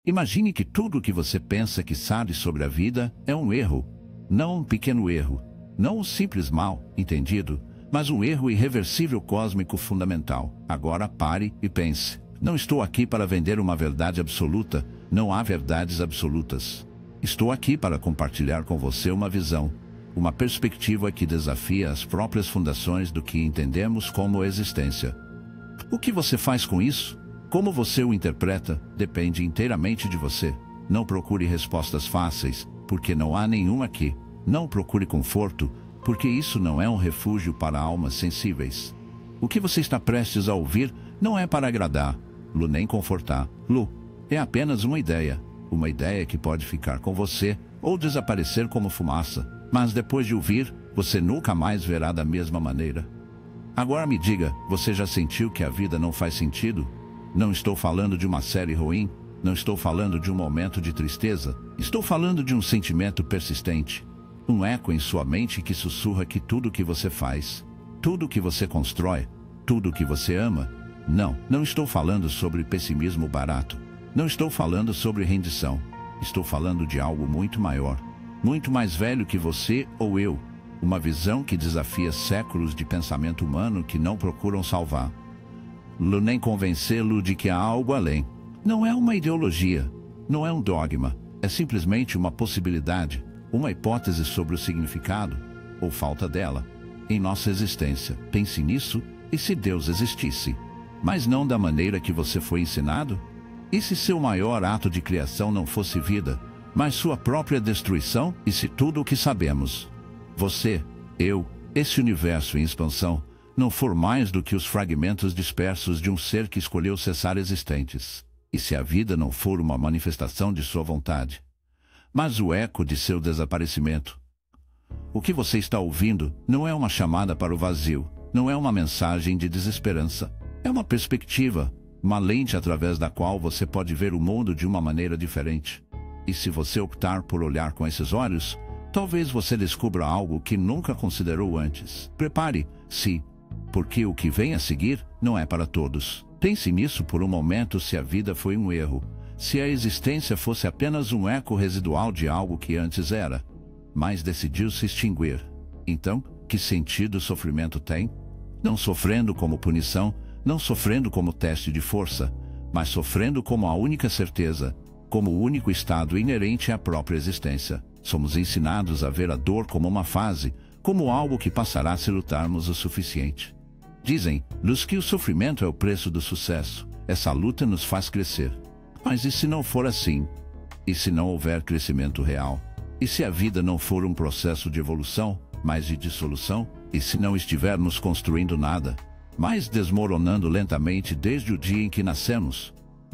Imagine que tudo o que você pensa que sabe sobre a vida é um erro. Não um pequeno erro, não um simples mal, entendido, mas um erro irreversível cósmico fundamental. Agora pare e pense. Não estou aqui para vender uma verdade absoluta, não há verdades absolutas. Estou aqui para compartilhar com você uma visão, uma perspectiva que desafia as próprias fundações do que entendemos como existência. O que você faz com isso? Como você o interpreta, depende inteiramente de você. Não procure respostas fáceis, porque não há nenhuma aqui. Não procure conforto, porque isso não é um refúgio para almas sensíveis. O que você está prestes a ouvir não é para agradar-lo nem confortar-lo. É apenas uma ideia que pode ficar com você ou desaparecer como fumaça. Mas depois de ouvir, você nunca mais verá da mesma maneira. Agora me diga, você já sentiu que a vida não faz sentido? Não estou falando de uma série ruim, não estou falando de um momento de tristeza, estou falando de um sentimento persistente. Um eco em sua mente que sussurra que tudo o que você faz, tudo o que você constrói, tudo o que você ama. Não estou falando sobre pessimismo barato. Não estou falando sobre rendição. Estou falando de algo muito maior, muito mais velho que você ou eu. Uma visão que desafia séculos de pensamento humano que não procuram salvar-lo nem convencê-lo de que há algo além. Não é uma ideologia, não é um dogma, é simplesmente uma possibilidade, uma hipótese sobre o significado, ou falta dela, em nossa existência. Pense nisso, e se Deus existisse? Mas não da maneira que você foi ensinado? E se seu maior ato de criação não fosse vida, mas sua própria destruição? E se tudo o que sabemos, você, eu, esse universo em expansão, não for mais do que os fragmentos dispersos de um ser que escolheu cessar existentes? E se a vida não for uma manifestação de sua vontade, mas o eco de seu desaparecimento? O que você está ouvindo não é uma chamada para o vazio, não é uma mensagem de desesperança. É uma perspectiva, uma lente através da qual você pode ver o mundo de uma maneira diferente. E se você optar por olhar com esses olhos, talvez você descubra algo que nunca considerou antes. Prepare-se, porque o que vem a seguir não é para todos. Pense nisso por um momento. Se a vida foi um erro, se a existência fosse apenas um eco residual de algo que antes era, mas decidiu se extinguir, então, que sentido o sofrimento tem? Não sofrendo como punição, não sofrendo como teste de força, mas sofrendo como a única certeza, como o único estado inerente à própria existência. Somos ensinados a ver a dor como uma fase, como algo que passará se lutarmos o suficiente. Dizem-nos que o sofrimento é o preço do sucesso. Essa luta nos faz crescer. Mas e se não for assim? E se não houver crescimento real? E se a vida não for um processo de evolução, mas de dissolução? E se não estivermos construindo nada, mas desmoronando lentamente desde o dia em que nascemos?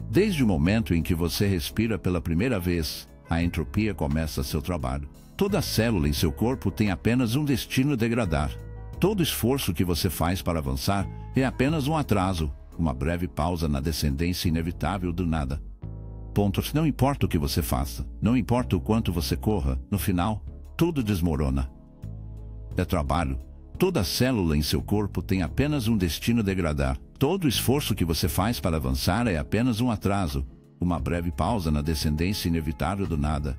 Desde o momento em que você respira pela primeira vez, a entropia começa seu trabalho. Toda célula em seu corpo tem apenas um destino: degradar. Todo esforço que você faz para avançar é apenas um atraso, uma breve pausa na descendência inevitável do nada. Não importa o que você faça, não importa o quanto você corra, no final, tudo desmorona. É trabalho. Toda célula em seu corpo tem apenas um destino: degradar. Todo esforço que você faz para avançar é apenas um atraso, uma breve pausa na descendência inevitável do nada.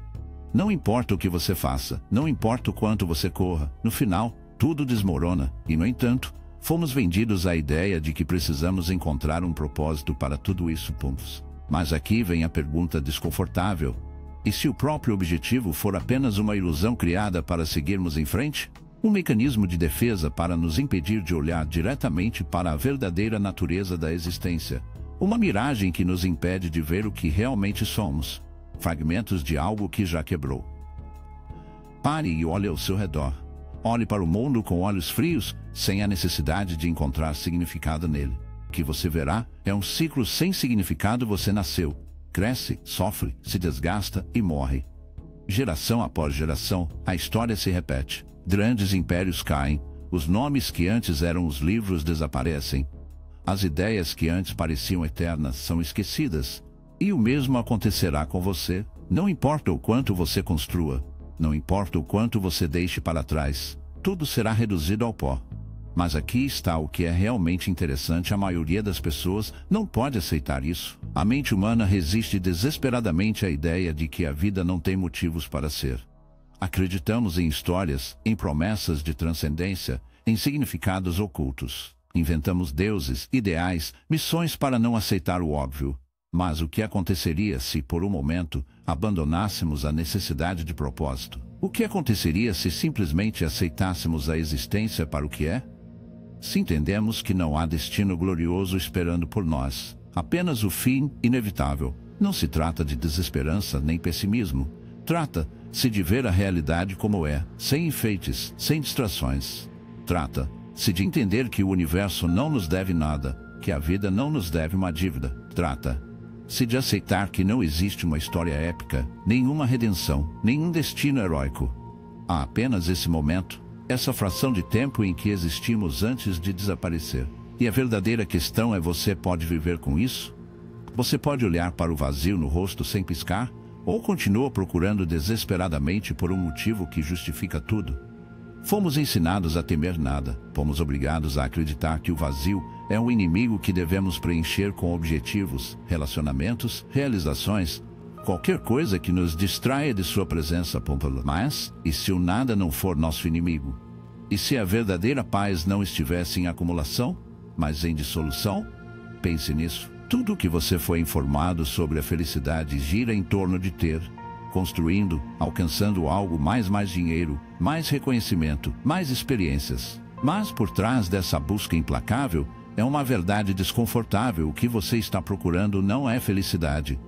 Não importa o que você faça, não importa o quanto você corra, no final, tudo desmorona. E, no entanto, fomos vendidos à ideia de que precisamos encontrar um propósito para tudo isso. Mas aqui vem a pergunta desconfortável: e se o próprio objetivo for apenas uma ilusão criada para seguirmos em frente? Um mecanismo de defesa para nos impedir de olhar diretamente para a verdadeira natureza da existência. Uma miragem que nos impede de ver o que realmente somos. Fragmentos de algo que já quebrou. Pare e olhe ao seu redor. Olhe para o mundo com olhos frios, sem a necessidade de encontrar significado nele. O que você verá é um ciclo sem significado. Você nasceu, cresce, sofre, se desgasta e morre. Geração após geração, a história se repete. Grandes impérios caem, os nomes que antes eram os livros desaparecem. As ideias que antes pareciam eternas são esquecidas. E o mesmo acontecerá com você. Não importa o quanto você construa, não importa o quanto você deixe para trás, tudo será reduzido ao pó. Mas aqui está o que é realmente interessante: a maioria das pessoas não pode aceitar isso. A mente humana resiste desesperadamente à ideia de que a vida não tem motivos para ser. Acreditamos em histórias, em promessas de transcendência, em significados ocultos. Inventamos deuses, ideais, missões para não aceitar o óbvio. Mas o que aconteceria se, por um momento, abandonássemos a necessidade de propósito? O que aconteceria se simplesmente aceitássemos a existência para o que é? Se entendemos que não há destino glorioso esperando por nós, apenas o fim inevitável, não se trata de desesperança nem pessimismo. Trata-se de ver a realidade como é, sem enfeites, sem distrações. Trata-se de entender que o universo não nos deve nada, que a vida não nos deve uma dívida. Trata-se de aceitar que não existe uma história épica, nenhuma redenção, nenhum destino heróico. Há apenas esse momento, essa fração de tempo em que existimos antes de desaparecer. E a verdadeira questão é: você pode viver com isso? Você pode olhar para o vazio no rosto sem piscar? Ou continua procurando desesperadamente por um motivo que justifica tudo? Fomos ensinados a temer nada. Fomos obrigados a acreditar que o vazio é um inimigo que devemos preencher com objetivos, relacionamentos, realizações, qualquer coisa que nos distraia de sua presença. Mas, e se o nada não for nosso inimigo? E se a verdadeira paz não estivesse em acumulação, mas em dissolução? Pense nisso. Tudo o que você foi informado sobre a felicidade gira em torno de ter, construindo, alcançando algo, mais dinheiro, mais reconhecimento, mais experiências. Mas por trás dessa busca implacável, é uma verdade desconfortável. O que você está procurando não é felicidade.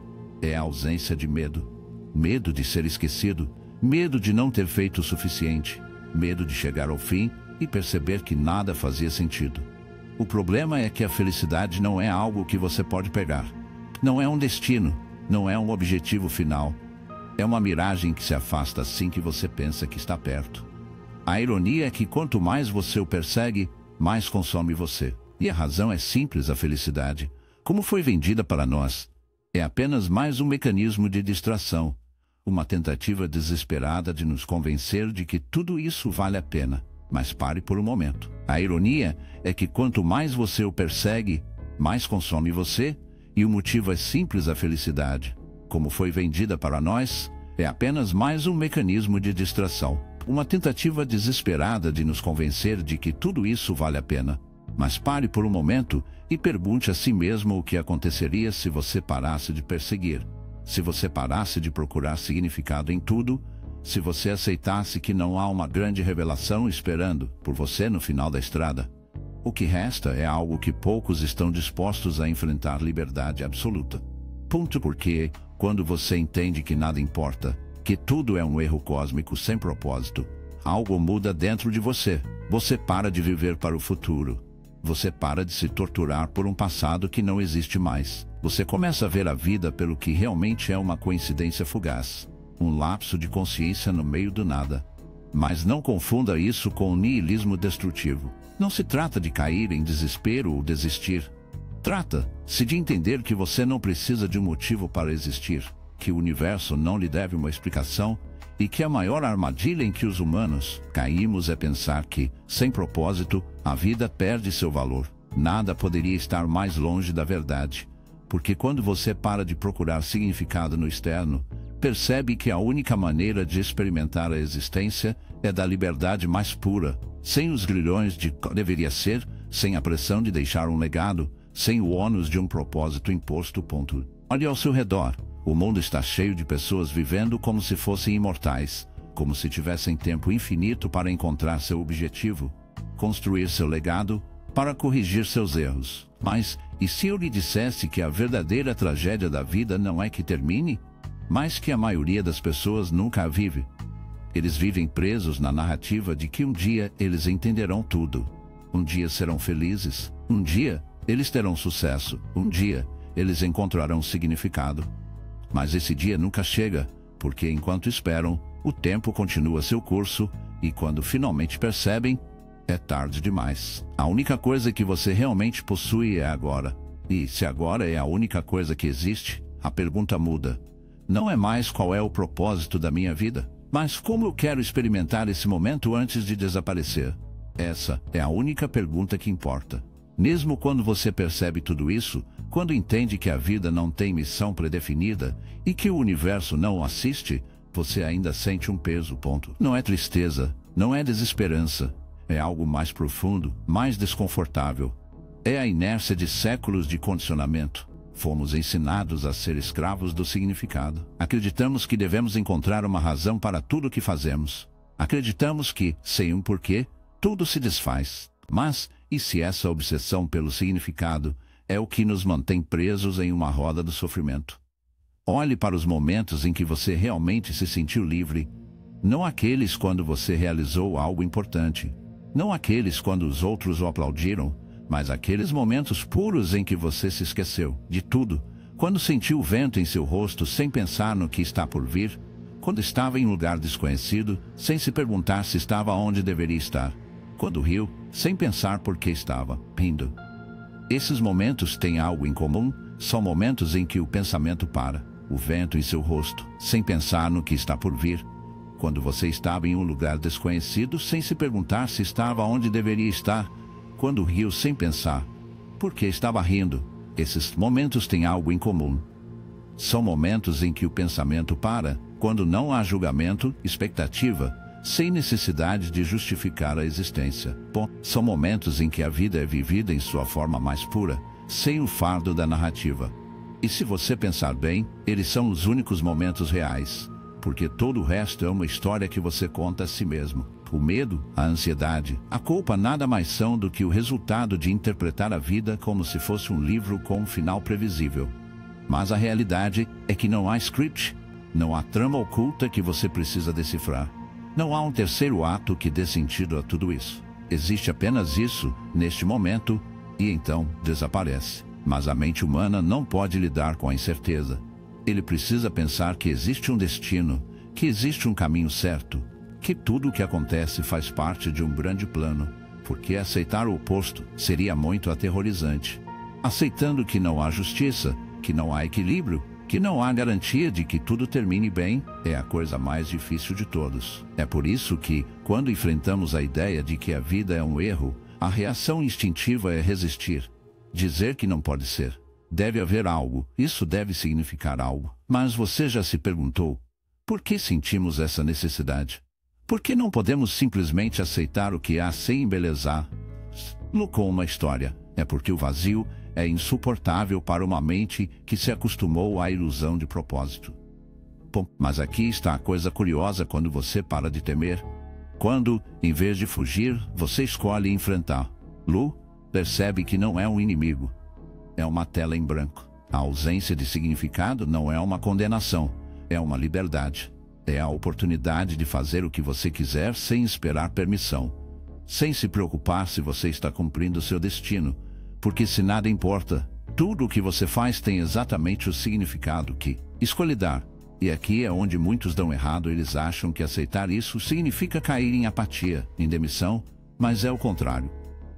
É a ausência de medo. Medo de ser esquecido, medo de não ter feito o suficiente, medo de chegar ao fim e perceber que nada fazia sentido. O problema é que a felicidade não é algo que você pode pegar. Não é um destino, não é um objetivo final. É uma miragem que se afasta assim que você pensa que está perto. A ironia é que quanto mais você o persegue, mais consome você. E a razão é simples: a felicidade, como foi vendida para nós, é apenas mais um mecanismo de distração, uma tentativa desesperada de nos convencer de que tudo isso vale a pena. Mas pare por um momento. A ironia é que quanto mais você o persegue, mais consome você, e o motivo é simples: a felicidade, como foi vendida para nós, é apenas mais um mecanismo de distração, uma tentativa desesperada de nos convencer de que tudo isso vale a pena. Mas pare por um momento e pergunte a si mesmo o que aconteceria se você parasse de perseguir, se você parasse de procurar significado em tudo, se você aceitasse que não há uma grande revelação esperando por você no final da estrada. O que resta é algo que poucos estão dispostos a enfrentar: liberdade absoluta. Porque, quando você entende que nada importa, que tudo é um erro cósmico sem propósito, algo muda dentro de você. Você para de viver para o futuro. Você para de se torturar por um passado que não existe mais. Você começa a ver a vida pelo que realmente é: uma coincidência fugaz, um lapso de consciência no meio do nada. Mas não confunda isso com o niilismo destrutivo. Não se trata de cair em desespero ou desistir. Trata-se de entender que você não precisa de um motivo para existir, que o universo não lhe deve uma explicação, e que a maior armadilha em que os humanos caímos é pensar que, sem propósito, a vida perde seu valor. Nada poderia estar mais longe da verdade, porque quando você para de procurar significado no externo, percebe que a única maneira de experimentar a existência é da liberdade mais pura, sem os grilhões de deveria ser, sem a pressão de deixar um legado, sem o ônus de um propósito imposto. Olhe ao seu redor. O mundo está cheio de pessoas vivendo como se fossem imortais, como se tivessem tempo infinito para encontrar seu objetivo, construir seu legado, para corrigir seus erros. Mas, e se eu lhe dissesse que a verdadeira tragédia da vida não é que termine, mas que a maioria das pessoas nunca a vive? Eles vivem presos na narrativa de que um dia eles entenderão tudo. Um dia serão felizes. Um dia eles terão sucesso. Um dia eles encontrarão significado. Mas esse dia nunca chega, porque enquanto esperam, o tempo continua seu curso, e quando finalmente percebem, é tarde demais. A única coisa que você realmente possui é agora. E se agora é a única coisa que existe, a pergunta muda. Não é mais qual é o propósito da minha vida, mas como eu quero experimentar esse momento antes de desaparecer. Essa é a única pergunta que importa. Mesmo quando você percebe tudo isso, Quando entende que a vida não tem missão predefinida e que o universo não o assiste, você ainda sente um peso. Não é tristeza, não é desesperança. É algo mais profundo, mais desconfortável. É a inércia de séculos de condicionamento. Fomos ensinados a ser escravos do significado. Acreditamos que devemos encontrar uma razão para tudo o que fazemos. Acreditamos que, sem um porquê, tudo se desfaz. Mas, e se essa obsessão pelo significado é o que nos mantém presos em uma roda do sofrimento? Olhe para os momentos em que você realmente se sentiu livre. Não aqueles quando você realizou algo importante. Não aqueles quando os outros o aplaudiram, mas aqueles momentos puros em que você se esqueceu de tudo. Quando sentiu o vento em seu rosto sem pensar no que está por vir. Quando estava em um lugar desconhecido, sem se perguntar se estava onde deveria estar. Quando riu, sem pensar por que estava rindo. Esses momentos têm algo em comum, são momentos em que o pensamento para. O vento em seu rosto, sem pensar no que está por vir. Quando você estava em um lugar desconhecido, sem se perguntar se estava onde deveria estar. Quando riu sem pensar por que estava rindo. Esses momentos têm algo em comum. São momentos em que o pensamento para, quando não há julgamento, expectativa, sem necessidade de justificar a existência. São momentos em que a vida é vivida em sua forma mais pura, sem o fardo da narrativa. E se você pensar bem, eles são os únicos momentos reais, porque todo o resto é uma história que você conta a si mesmo. O medo, a ansiedade, a culpa nada mais são do que o resultado de interpretar a vida como se fosse um livro com um final previsível. Mas a realidade é que não há script, não há trama oculta que você precisa decifrar. Não há um terceiro ato que dê sentido a tudo isso. Existe apenas isso, neste momento, e então desaparece. Mas a mente humana não pode lidar com a incerteza. Ele precisa pensar que existe um destino, que existe um caminho certo, que tudo o que acontece faz parte de um grande plano, porque aceitar o oposto seria muito aterrorizante. Aceitando que não há justiça, que não há equilíbrio, que não há garantia de que tudo termine bem, é a coisa mais difícil de todos. É por isso que, quando enfrentamos a ideia de que a vida é um erro, a reação instintiva é resistir. Dizer que não pode ser. Deve haver algo, isso deve significar algo. Mas você já se perguntou, por que sentimos essa necessidade? Por que não podemos simplesmente aceitar o que há sem embelezar-lo com uma história? É porque o vazio é insuportável para uma mente que se acostumou à ilusão de propósito. Bom, mas aqui está a coisa curiosa quando você para de temer. Quando, em vez de fugir, você escolhe enfrentar. Lu percebe que não é um inimigo. É uma tela em branco. A ausência de significado não é uma condenação, é uma liberdade. É a oportunidade de fazer o que você quiser sem esperar permissão. Sem se preocupar se você está cumprindo seu destino. Porque se nada importa, tudo o que você faz tem exatamente o significado que escolhe dar. E aqui é onde muitos dão errado. Eles acham que aceitar isso significa cair em apatia, em demissão, mas é o contrário.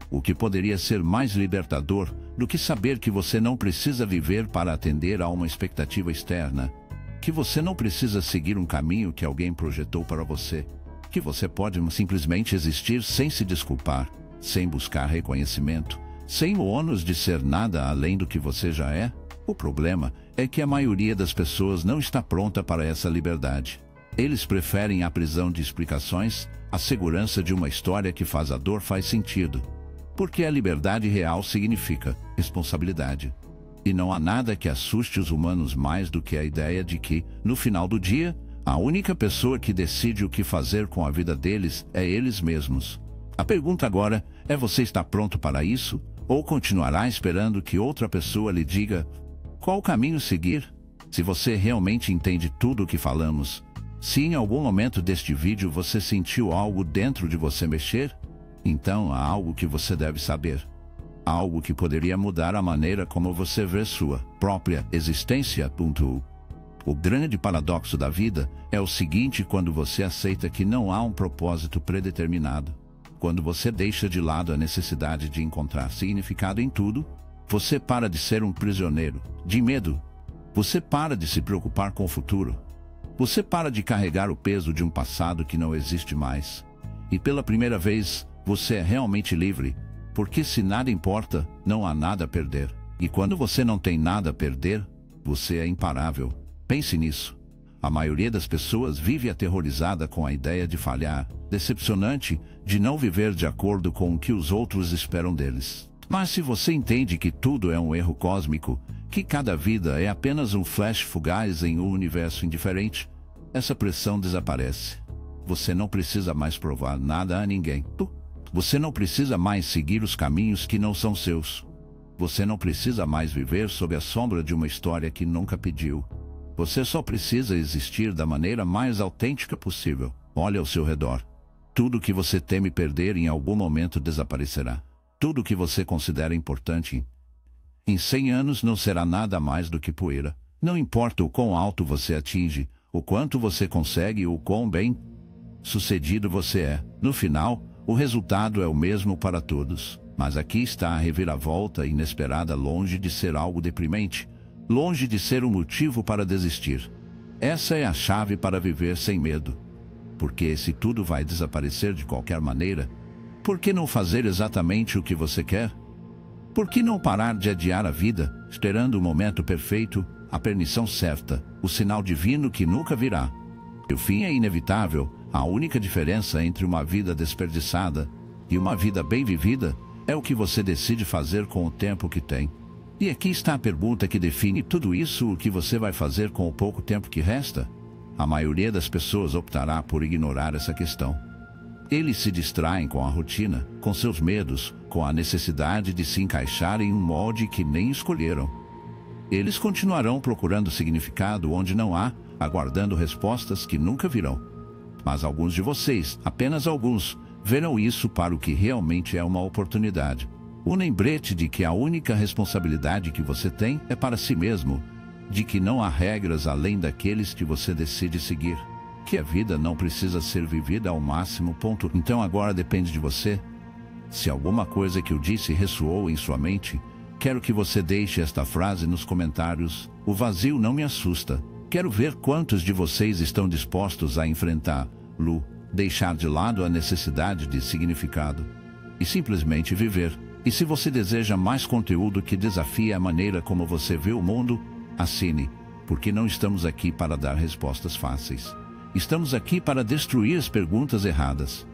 O que poderia ser mais libertador do que saber que você não precisa viver para atender a uma expectativa externa, que você não precisa seguir um caminho que alguém projetou para você, que você pode simplesmente existir sem se desculpar, sem buscar reconhecimento, sem o ônus de ser nada além do que você já é? O problema é que a maioria das pessoas não está pronta para essa liberdade. Eles preferem a prisão de explicações, a segurança de uma história que faz a dor faz sentido. Porque a liberdade real significa responsabilidade. E não há nada que assuste os humanos mais do que a ideia de que, no final do dia, a única pessoa que decide o que fazer com a vida deles é eles mesmos. A pergunta agora é: você está pronto para isso? Ou continuará esperando que outra pessoa lhe diga qual caminho seguir? Se você realmente entende tudo o que falamos, se em algum momento deste vídeo você sentiu algo dentro de você mexer, então há algo que você deve saber. Algo que poderia mudar a maneira como você vê sua própria existência. O grande paradoxo da vida é o seguinte: quando você aceita que não há um propósito predeterminado, quando você deixa de lado a necessidade de encontrar significado em tudo, você para de ser um prisioneiro de medo. Você para de se preocupar com o futuro. Você para de carregar o peso de um passado que não existe mais. E pela primeira vez, você é realmente livre, porque se nada importa, não há nada a perder. E quando você não tem nada a perder, você é imparável. Pense nisso. A maioria das pessoas vive aterrorizada com a ideia de falhar, decepcionante, de não viver de acordo com o que os outros esperam deles. Mas se você entende que tudo é um erro cósmico, que cada vida é apenas um flash fugaz em um universo indiferente, essa pressão desaparece. Você não precisa mais provar nada a ninguém. Você não precisa mais seguir os caminhos que não são seus. Você não precisa mais viver sob a sombra de uma história que nunca pediu. Você só precisa existir da maneira mais autêntica possível. Olhe ao seu redor. Tudo que você teme perder em algum momento desaparecerá. Tudo que você considera importante em 100 anos não será nada mais do que poeira. Não importa o quão alto você atinge, o quanto você consegue ou o quão bem sucedido você é. No final, o resultado é o mesmo para todos. Mas aqui está a reviravolta inesperada, longe de ser algo deprimente, longe de ser um motivo para desistir. Essa é a chave para viver sem medo. Porque se tudo vai desaparecer de qualquer maneira, por que não fazer exatamente o que você quer? Por que não parar de adiar a vida, esperando o momento perfeito, a permissão certa, o sinal divino que nunca virá? O fim é inevitável. A única diferença entre uma vida desperdiçada e uma vida bem vivida é o que você decide fazer com o tempo que tem. E aqui está a pergunta que define tudo isso: o que você vai fazer com o pouco tempo que resta? A maioria das pessoas optará por ignorar essa questão. Eles se distraem com a rotina, com seus medos, com a necessidade de se encaixar em um molde que nem escolheram. Eles continuarão procurando significado onde não há, aguardando respostas que nunca virão. Mas alguns de vocês, apenas alguns, verão isso para o que realmente é uma oportunidade. Um lembrete de que a única responsabilidade que você tem é para si mesmo, de que não há regras além daqueles que você decide seguir, que a vida não precisa ser vivida ao máximo. Então agora depende de você. Se alguma coisa que eu disse ressoou em sua mente, quero que você deixe esta frase nos comentários: o vazio não me assusta. Quero ver quantos de vocês estão dispostos a enfrentá-lo, deixar de lado a necessidade de significado e simplesmente viver. E se você deseja mais conteúdo que desafie a maneira como você vê o mundo, assine, porque não estamos aqui para dar respostas fáceis. Estamos aqui para destruir as perguntas erradas.